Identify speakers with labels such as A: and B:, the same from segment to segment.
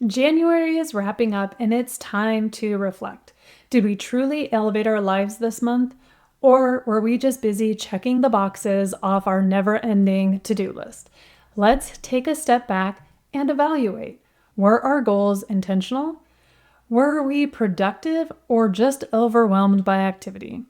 A: January is wrapping up and it's time to reflect. Did we truly elevate our lives this month? Or were we just busy checking the boxes off our never-ending to-do list? Let's take a step back and evaluate. Were our goals intentional? Were we productive or just overwhelmed by activity?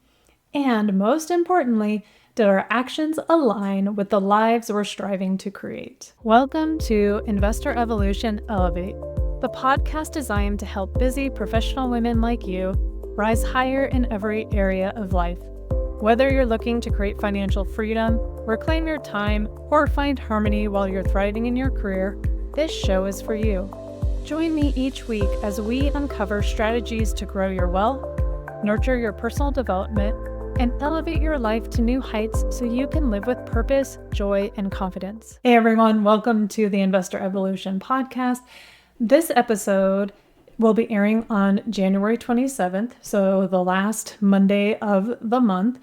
A: And most importantly, did our actions align with the lives we're striving to create? Welcome to Investor Evolution Elevate, the podcast designed to help busy professional women like you rise higher in every area of life. Whether you're looking to create financial freedom, reclaim your time, or find harmony while you're thriving in your career, this show is for you. Join me each week as we uncover strategies to grow your wealth, nurture your personal development, and elevate your life to new heights so you can live with purpose, joy, and confidence. Hey everyone, welcome to the Investor Evolution podcast. This episode will be airing on January 27th, so the last Monday of the month.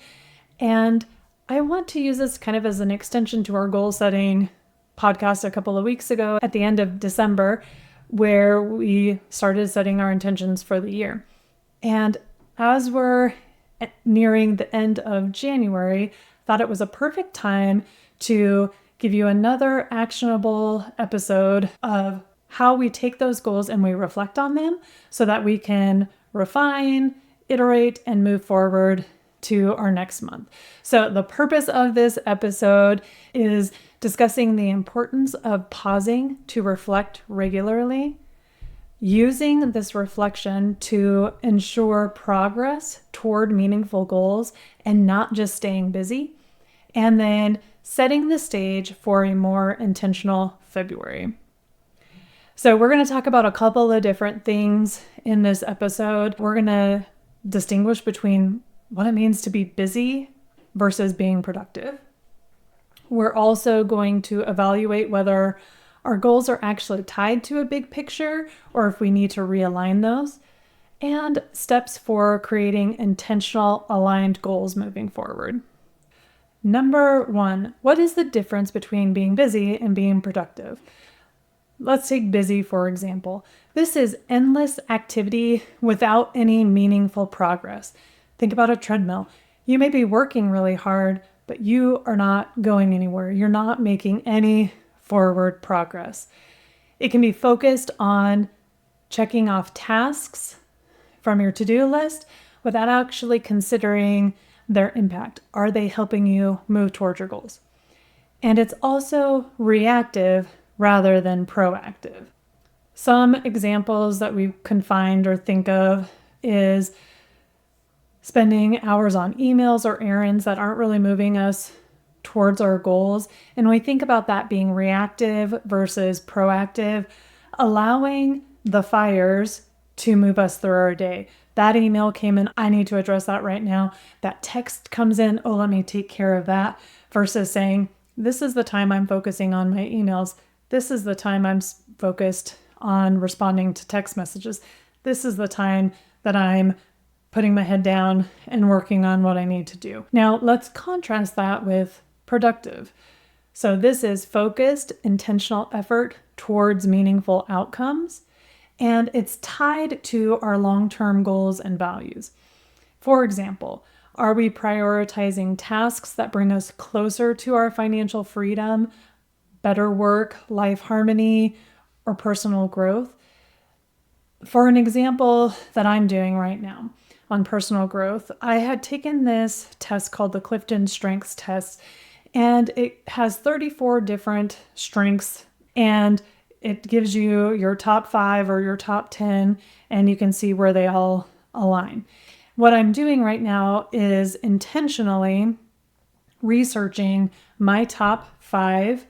A: And I want to use this kind of as an extension to our goal setting podcast a couple of weeks ago at the end of December, where we started setting our intentions for the year. And as we're nearing the end of January, thought it was a perfect time to give you another actionable episode of how we take those goals and we reflect on them so that we can refine, iterate, and move forward to our next month. So the purpose of this episode is discussing the importance of pausing to reflect regularly, using this reflection to ensure progress toward meaningful goals and not just staying busy, and then setting the stage for a more intentional February. So we're going to talk about a couple of different things in this episode. We're going to distinguish between what it means to be busy versus being productive. We're also going to evaluate whether our goals are actually tied to a big picture or if we need to realign those, and steps for creating intentional aligned goals moving forward. Number one, what is the difference between being busy and being productive? Let's take busy, for example. This is endless activity without any meaningful progress. Think about a treadmill. You may be working really hard, but you are not going anywhere. You're not making any forward progress. It can be focused on checking off tasks from your to-do list without actually considering their impact. Are they helping you move towards your goals? And it's also reactive rather than proactive. Some examples that we can find or think of is spending hours on emails or errands that aren't really moving us towards our goals. And when we think about that being reactive versus proactive, allowing the fires to move us through our day. That email came in, I need to address that right now. That text comes in, oh, let me take care of that, versus saying, this is the time I'm focusing on my emails. This is the time I'm focused on responding to text messages. This is the time that I'm putting my head down and working on what I need to do. Now, let's contrast that with productive. So this is focused, intentional effort towards meaningful outcomes, and it's tied to our long-term goals and values. For example, are we prioritizing tasks that bring us closer to our financial freedom, better work, life harmony, or personal growth? For an example that I'm doing right now on personal growth, I had taken this test called the Clifton Strengths Test, and it has 34 different strengths, and it gives you your top 5 or your top 10, and you can see where they all align. What I'm doing right now is intentionally researching my top 5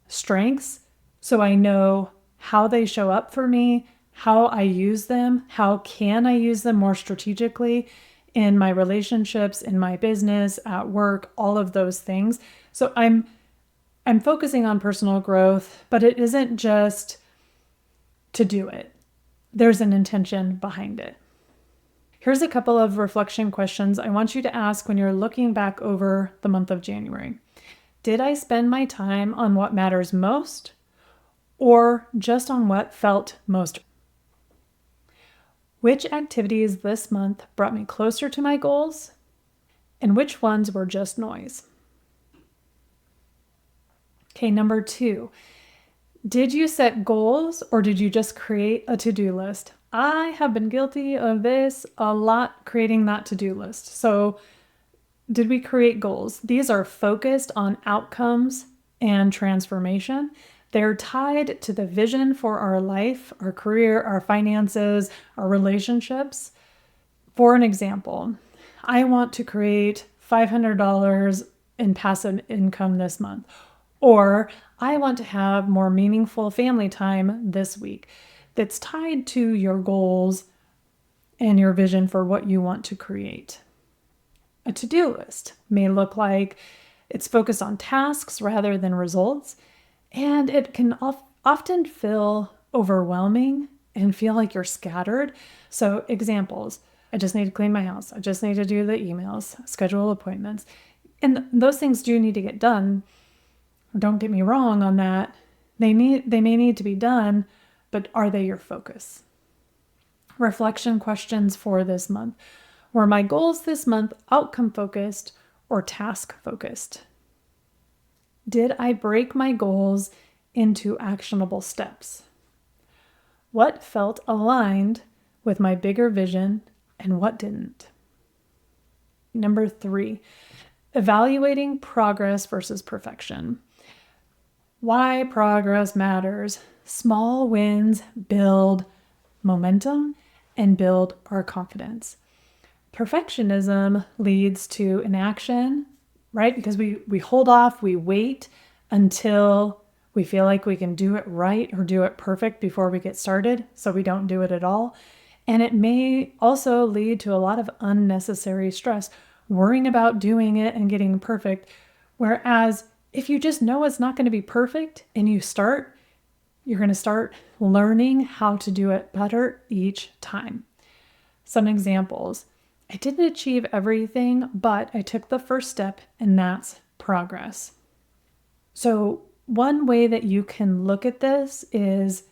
A: strengths so I know how they show up for me, how I use them, how can I use them more strategically in my relationships, in my business, at work, all of those things. So I'm focusing on personal growth, but it isn't just to do it. There's an intention behind it. Here's a couple of reflection questions I want you to ask when you're looking back over the month of January. Did I spend my time on what matters most? or just on what felt most. Which activities this month brought me closer to my goals, and which ones were just noise? Okay, number 2. Did you set goals or did you just create a to-do list? I have been guilty of this a lot, creating that to-do list. So, did we create goals? These are focused on outcomes and transformation. They're tied to the vision for our life, our career, our finances, our relationships. For an example, I want to create $500 in passive income this month, or I want to have more meaningful family time this week. That's tied to your goals and your vision for what you want to create. A to-do list may look like it's focused on tasks rather than results, and it can often feel overwhelming and feel like you're scattered. So examples, I just need to clean my house. I just need to do the emails, schedule appointments. And those things do need to get done. Don't get me wrong on that. They may need to be done, but are they your focus? Reflection questions for this month. Were my goals this month outcome focused or task focused? Did I break my goals into actionable steps? What felt aligned with my bigger vision and what didn't? Number 3, evaluating progress versus perfection. Why progress matters. Small wins build momentum and build our confidence. Perfectionism leads to inaction, right? Because we hold off, we wait until we feel like we can do it right or do it perfect before we get started, so we don't do it at all. And it may also lead to a lot of unnecessary stress, worrying about doing it and getting perfect. Whereas if you just know it's not going to be perfect and you're going to start learning how to do it better each time. Some examples. I didn't achieve everything, but I took the first step, and that's progress. So one way that you can look at this is,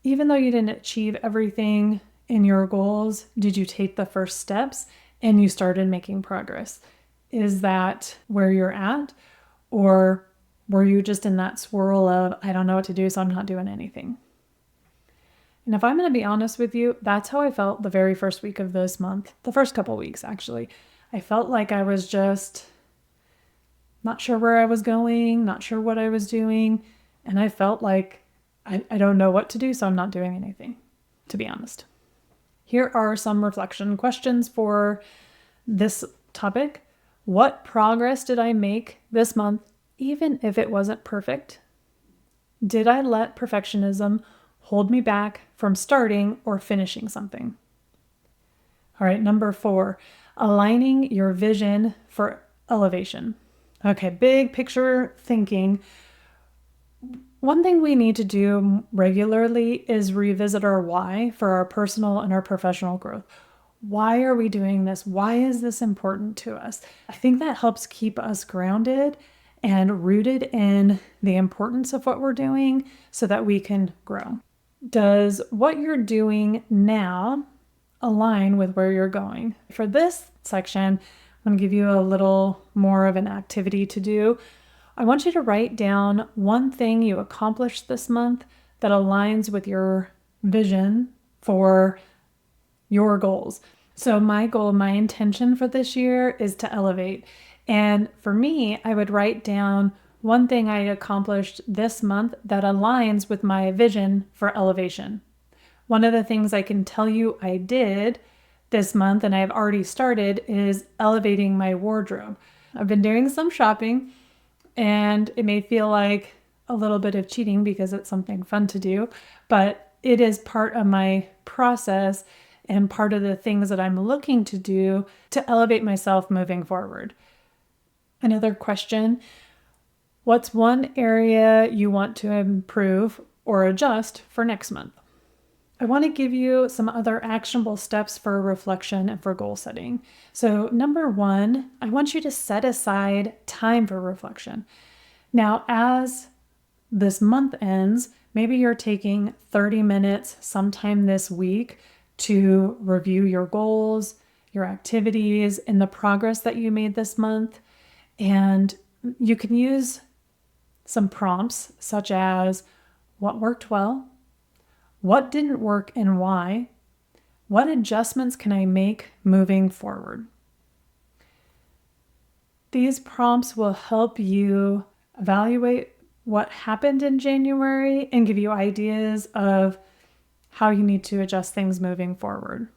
A: even though you didn't achieve everything in your goals, did you take the first steps and you started making progress? Is that where you're at? Or were you just in that swirl of, I don't know what to do, so I'm not doing anything? And if I'm going to be honest with you, that's how I felt the very first week of this month. The first couple weeks, actually. I felt like I was just not sure where I was going, not sure what I was doing. And I felt like I don't know what to do, so I'm not doing anything, to be honest. Here are some reflection questions for this topic. What progress did I make this month, even if it wasn't perfect? Did I let perfectionism hold me back from starting or finishing something? All right, number 4, aligning your vision for elevation. Okay, big picture thinking. One thing we need to do regularly is revisit our why for our personal and our professional growth. Why are we doing this? Why is this important to us? I think that helps keep us grounded and rooted in the importance of what we're doing so that we can grow. Does what you're doing now align with where you're going? For this section, I'm going to give you a little more of an activity to do. I want you to write down one thing you accomplished this month that aligns with your vision for your goals. So my goal, my intention for this year is to elevate. And for me, I would write down one thing I accomplished this month that aligns with my vision for elevation. One of the things I can tell you I did this month, and I've already started, is elevating my wardrobe. I've been doing some shopping, and it may feel like a little bit of cheating because it's something fun to do, but it is part of my process and part of the things that I'm looking to do to elevate myself moving forward. Another question, what's one area you want to improve or adjust for next month? I want to give you some other actionable steps for reflection and for goal setting. So number 1, I want you to set aside time for reflection. Now, as this month ends, maybe you're taking 30 minutes sometime this week to review your goals, your activities, and the progress that you made this month. And you can use some prompts such as what worked well, what didn't work and why, what adjustments can I make moving forward. These prompts will help you evaluate what happened in January and give you ideas of how you need to adjust things moving forward.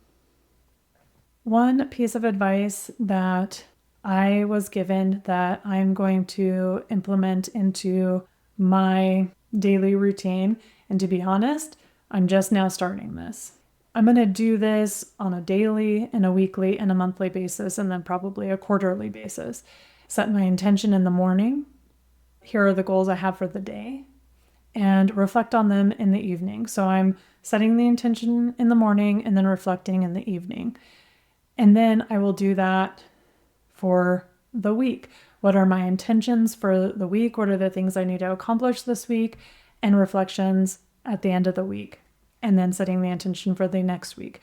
A: One piece of advice that I was given that I'm going to implement into my daily routine, and to be honest, I'm just now starting this. I'm going to do this on a daily and a weekly and a monthly basis, and then probably a quarterly basis. Set my intention in the morning. Here are the goals I have for the day, and reflect on them in the evening. So I'm setting the intention in the morning and then reflecting in the evening. And then I will do that for the week. What are my intentions for the week? What are the things I need to accomplish this week? And reflections at the end of the week. And then setting the intention for the next week.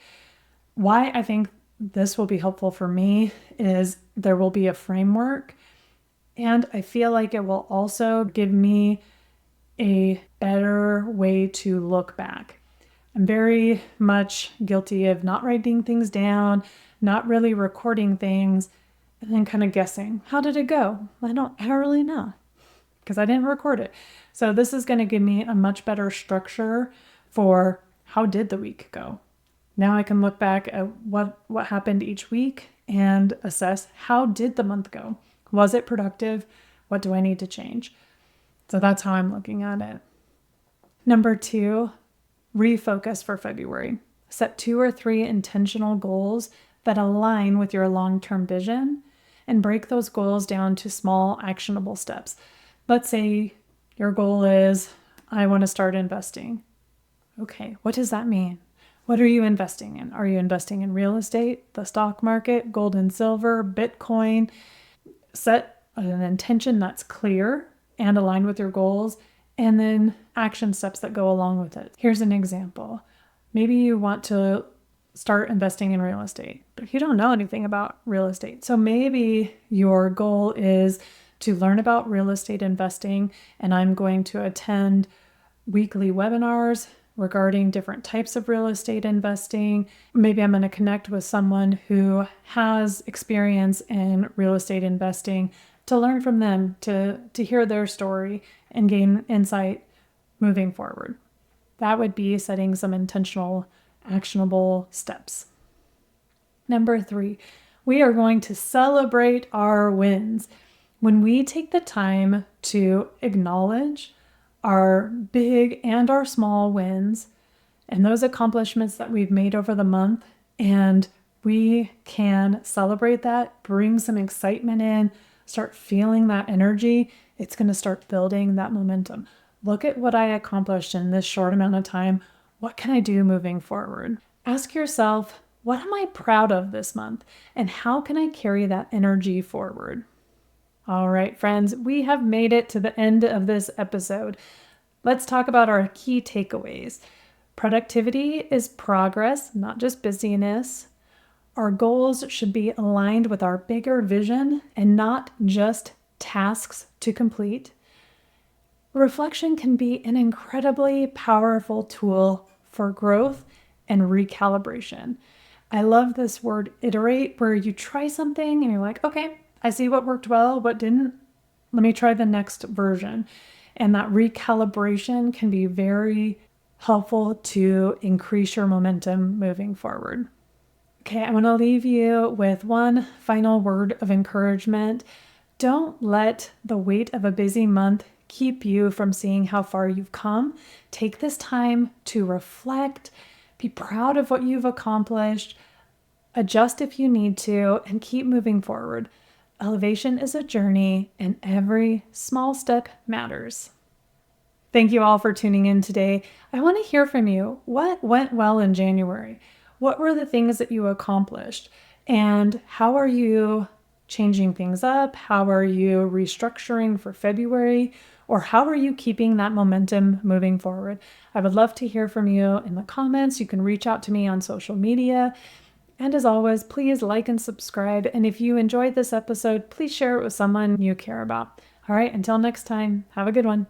A: Why I think this will be helpful for me is there will be a framework, and I feel like it will also give me a better way to look back. I'm very much guilty of not writing things down, not really recording things, and then kind of guessing. How did it go? I don't really know because I didn't record it. So this is going to give me a much better structure for how did the week go. Now I can look back at what happened each week and assess how did the month go. Was it productive? What do I need to change? So that's how I'm looking at it. Number 2, refocus for February. Set 2 or 3 intentional goals that align with your long-term vision and break those goals down to small, actionable steps. Let's say your goal is, I want to start investing. Okay, what does that mean? What are you investing in? Are you investing in real estate, the stock market, gold and silver, Bitcoin? Set an intention that's clear and aligned with your goals, and then action steps that go along with it. Here's an example. Maybe you want to start investing in real estate, but you don't know anything about real estate. So maybe your goal is to learn about real estate investing, and I'm going to attend weekly webinars regarding different types of real estate investing. Maybe I'm going to connect with someone who has experience in real estate investing to learn from them, to hear their story and gain insight moving forward. That would be setting some intentional, actionable steps. Number 3, we are going to celebrate our wins. When we take the time to acknowledge our big and our small wins and those accomplishments that we've made over the month, and we can celebrate that, bring some excitement in, start feeling that energy, it's going to start building that momentum. Look at what I accomplished in this short amount of time. What can I do moving forward? Ask yourself, what am I proud of this month? And how can I carry that energy forward? All right, friends, we have made it to the end of this episode. Let's talk about our key takeaways. Productivity is progress, not just busyness. Our goals should be aligned with our bigger vision and not just tasks to complete. Reflection can be an incredibly powerful tool for growth and recalibration. I love this word iterate, where you try something and you're like, okay, I see what worked well, what didn't. Let me try the next version. And that recalibration can be very helpful to increase your momentum moving forward. Okay, I want to leave you with one final word of encouragement. Don't let the weight of a busy month keep you from seeing how far you've come. Take this time to reflect, be proud of what you've accomplished, adjust if you need to, and keep moving forward. Elevation is a journey, and every small step matters. Thank you all for tuning in today. I want to hear from you. What went well in January? What were the things that you accomplished? And how are you changing things up? How are you restructuring for February? Or how are you keeping that momentum moving forward? I would love to hear from you in the comments. You can reach out to me on social media. And as always, please like and subscribe. And if you enjoyed this episode, please share it with someone you care about. All right, until next time, have a good one.